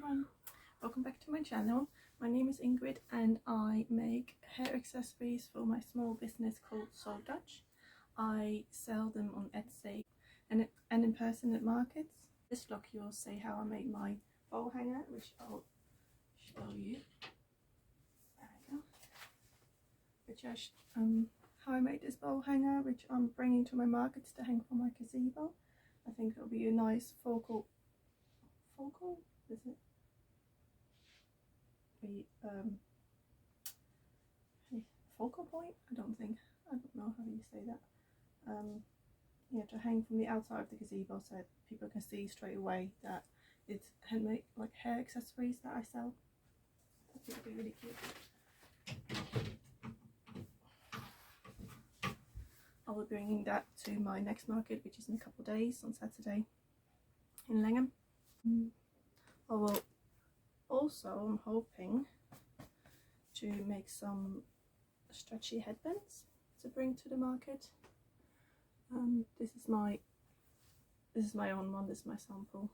everyone, welcome back to my channel. My name is Ingrid and I make hair accessories for my small business called Soul Dutch. I sell them on Etsy and in person at markets. This vlog you'll see how I made my bowl hanger, which I'll show you. There we go. How I made this bowl hanger, which I'm bringing to my markets to hang for my gazebo. I think it'll be a nice focal, is it? Focal point? I don't know how you say that. Yeah, to hang from the outside of the gazebo so people can see straight away that it's handmade, like hair accessories that I sell. I think it'll be really cute. I'll be bringing that to my next market, which is in a couple of days on Saturday in Langham. I will also, I'm hoping to make some stretchy headbands to bring to the market. This is my own one. This is my sample.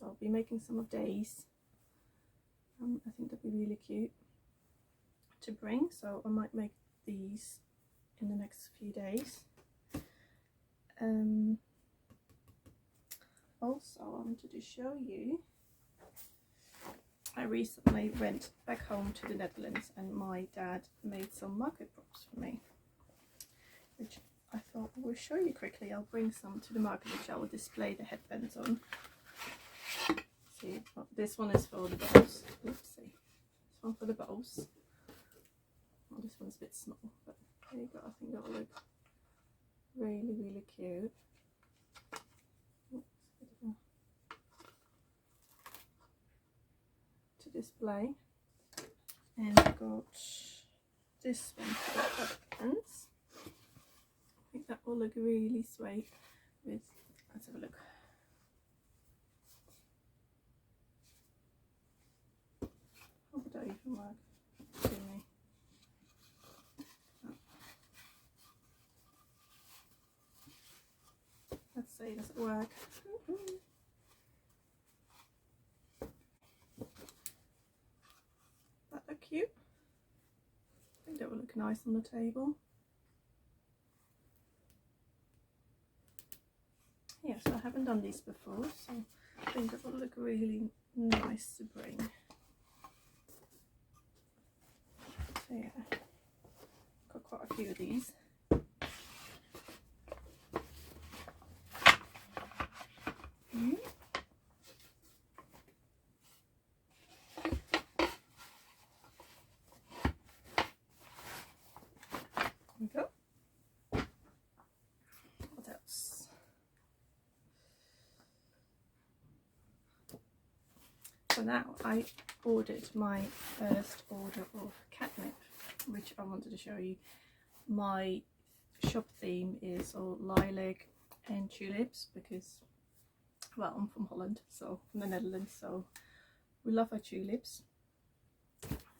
I'll be making some of these. I think they'll be really cute to bring, so I might make these in the next few days. Also, I wanted to show you, I recently went back home to the Netherlands and my dad made some market props for me, which I thought I will show you quickly. I'll bring some to the market which I will display the headbands on. See, oh, this one is for the bowls. Oopsie. This one for the bowls. Oh, this one's a bit small, but there you go. I think that will look really, really cute. To display. And I've got this one for the headbands. I think that will look really sweet with, let's have a look. How would that even work? Let's see, does it work? That look cute? I think that will look nice on the table. Yeah, so I haven't done these before, so I think it will look really nice to bring. So yeah, got quite a few of these. There we go. What else? So now I ordered my first order of catnip, which I wanted to show you. My shop theme is all lilac and tulips because, well, I'm from Holland, so from the Netherlands, so we love our tulips.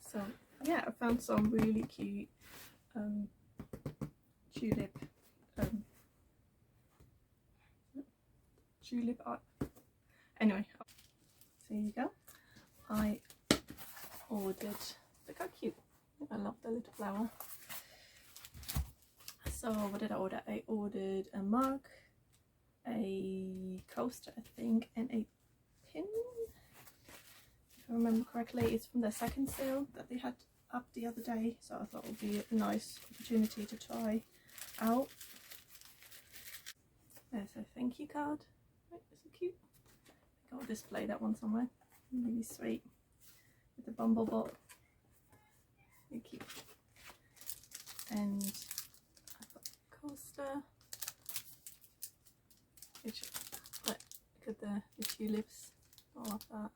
So yeah, I found some really cute tulip art. Anyway, so here you go. I ordered, look how cute, I love the little flower. So what did I order? I ordered a mug, a coaster I think, and a pin, if I remember correctly. It's from their second sale that they had up the other day, so I thought it would be a nice opportunity to try out. There's a thank you card. Right, is it cute? I think I'll display that one somewhere. Really sweet with the bumble bot. Really cute. And I've got a coaster, which, look at the tulips. I love that.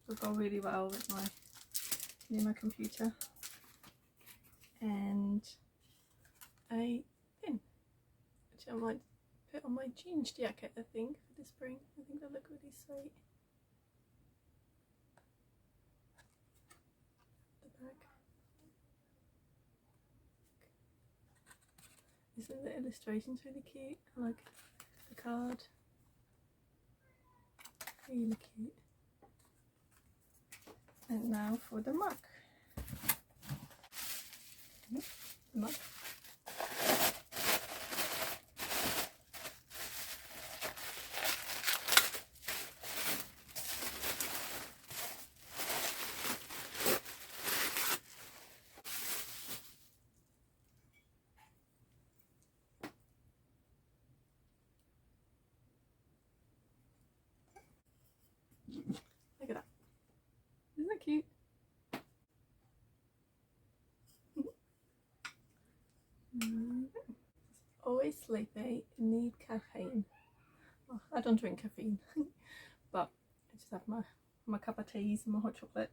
Will go really well with my computer. And a pin, which I might put on my jeans jacket, I think, for the spring. I think they'll look really sweet. The back. Isn't the illustrations really cute? I like the card. Really cute. And now for the mug. The mug. Look at that. Isn't that cute? Always sleepy, need caffeine. Well, I don't drink caffeine, but I just have my cup of teas and my hot chocolate.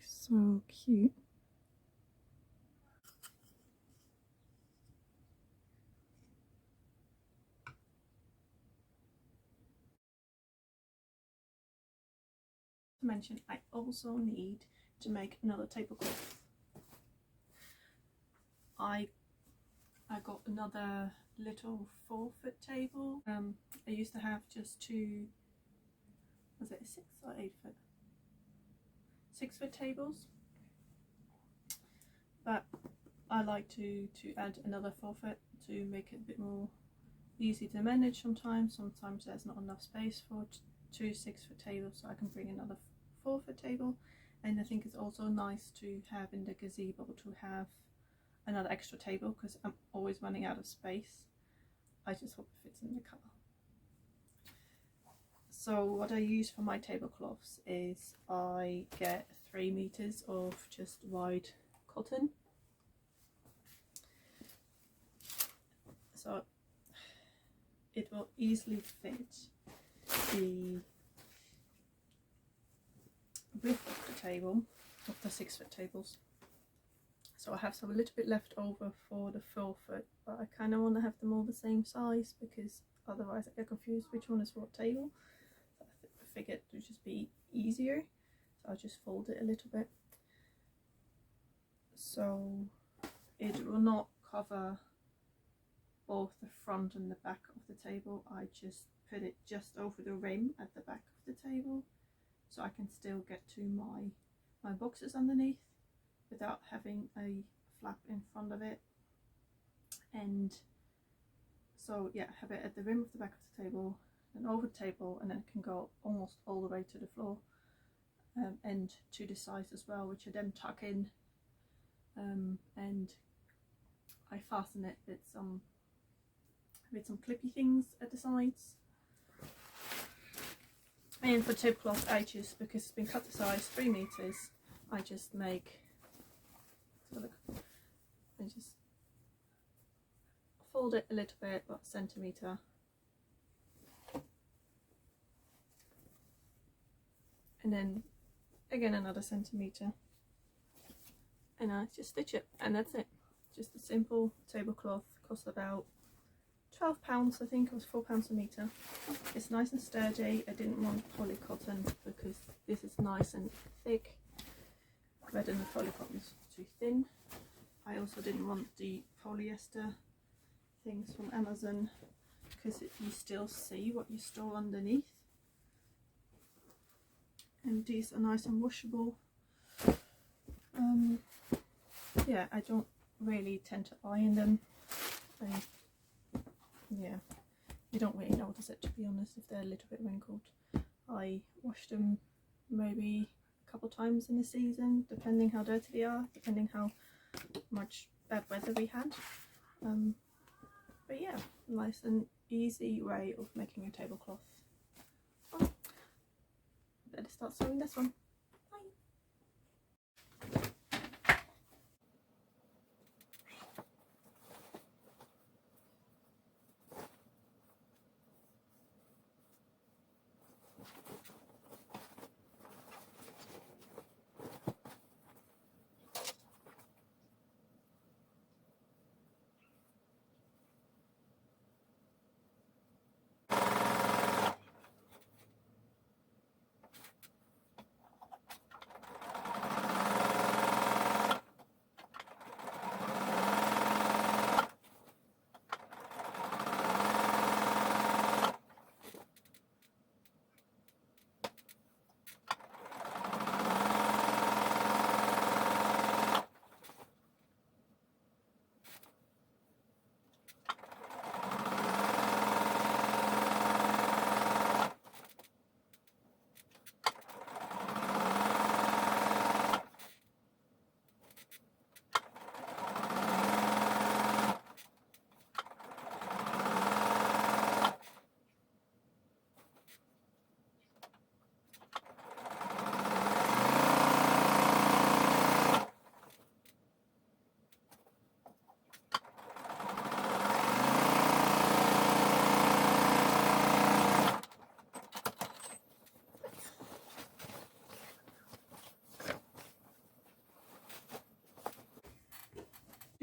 So cute. To mention, I also need to make another tablecloth. I got another little 4-foot table. I used to have just two, was it a 6 or 8 foot? 6-foot tables, but I like to add another 4-foot to make it a bit more easy to manage. Sometimes there's not enough space for 2 6-foot tables, so I can bring another 4-foot table. And I think it's also nice to have in the gazebo to have another extra table, because I'm always running out of space. I just hope it fits in the car. So what I use for my tablecloths is I get 3 meters of just white cotton. So it will easily fit the width of the table, of the 6-foot tables. So I have some a little bit left over for the 4-foot, but I kind of want to have them all the same size, because otherwise I get confused which one is what table. So I figured it would just be easier, so I'll just fold it a little bit. So it will not cover both the front and the back of the table. I just put it just over the rim at the back of the table, so I can still get to my boxes underneath without having a flap in front of it. And so yeah, have it at the rim of the back of the table, then over the table, and then it can go almost all the way to the floor, and to the sides as well, which I then tuck in, and I fasten it with some clippy things at the sides. And for tablecloth, I just, because it's been cut to size 3 meters, I just make, so look, I just fold it a little bit, about a centimetre, and then again another centimetre, and I just stitch it, and that's it. Just a simple tablecloth. Cost about £12, I think. It was £4 a metre. It's nice and sturdy. I didn't want poly cotton because this is nice and thick, rather than the poly cotton is too thin. I also didn't want the polyester things from Amazon, because you still see what you store underneath. And these are nice and washable. Yeah, I don't really tend to iron them. Yeah, you don't really notice it, to be honest, if they're a little bit wrinkled. I wash them maybe a couple times in a season, depending how dirty they are, depending how much bad weather we had. But yeah, nice and easy way of making a tablecloth. Oh, better start sewing this one.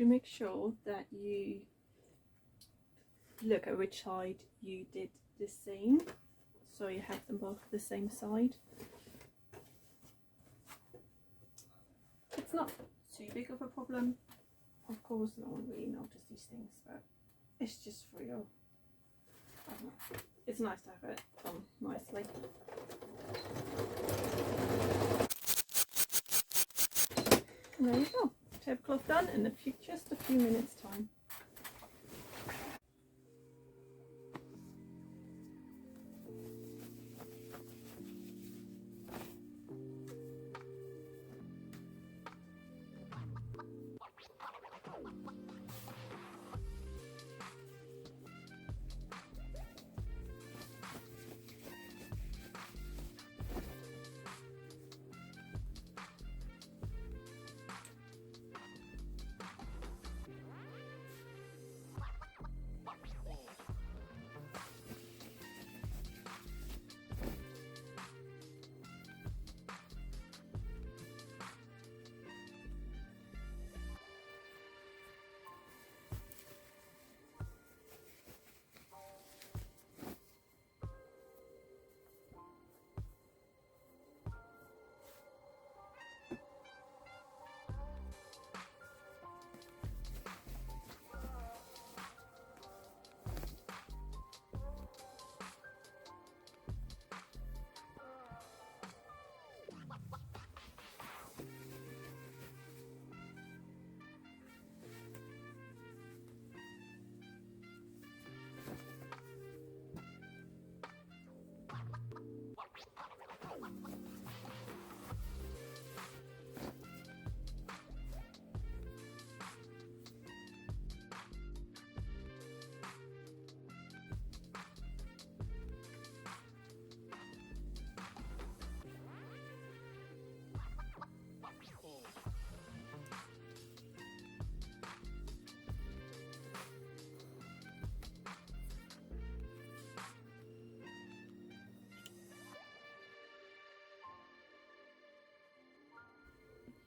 to make sure that you look at which side you did the same, so you have them both the same side. It's not too big of a problem. Of course, no one really notices these things, but it's just for your, I don't know, it's nice to have it done nicely. And there you go, tablecloth done in just a few minutes time.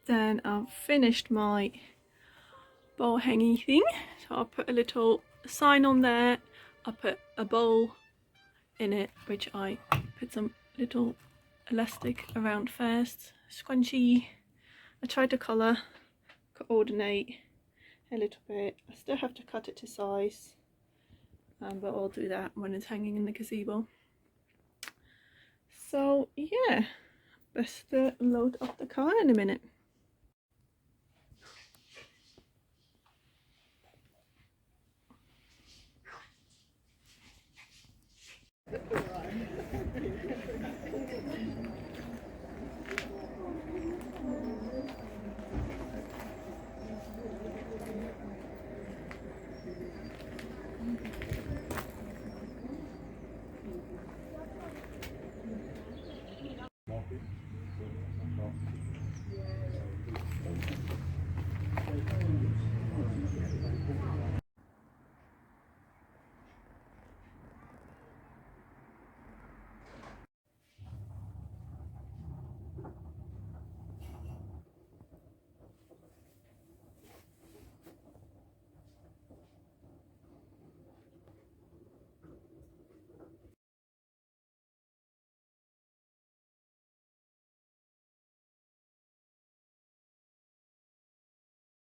Then I've finished my bowl hanging thing, so I'll put a little sign on there. I'll put a bowl in it, which I put some little elastic around first, scrunchy. I tried to colour, coordinate a little bit. I still have to cut it to size, but I'll do that when it's hanging in the gazebo. So yeah, best load up the car in a minute.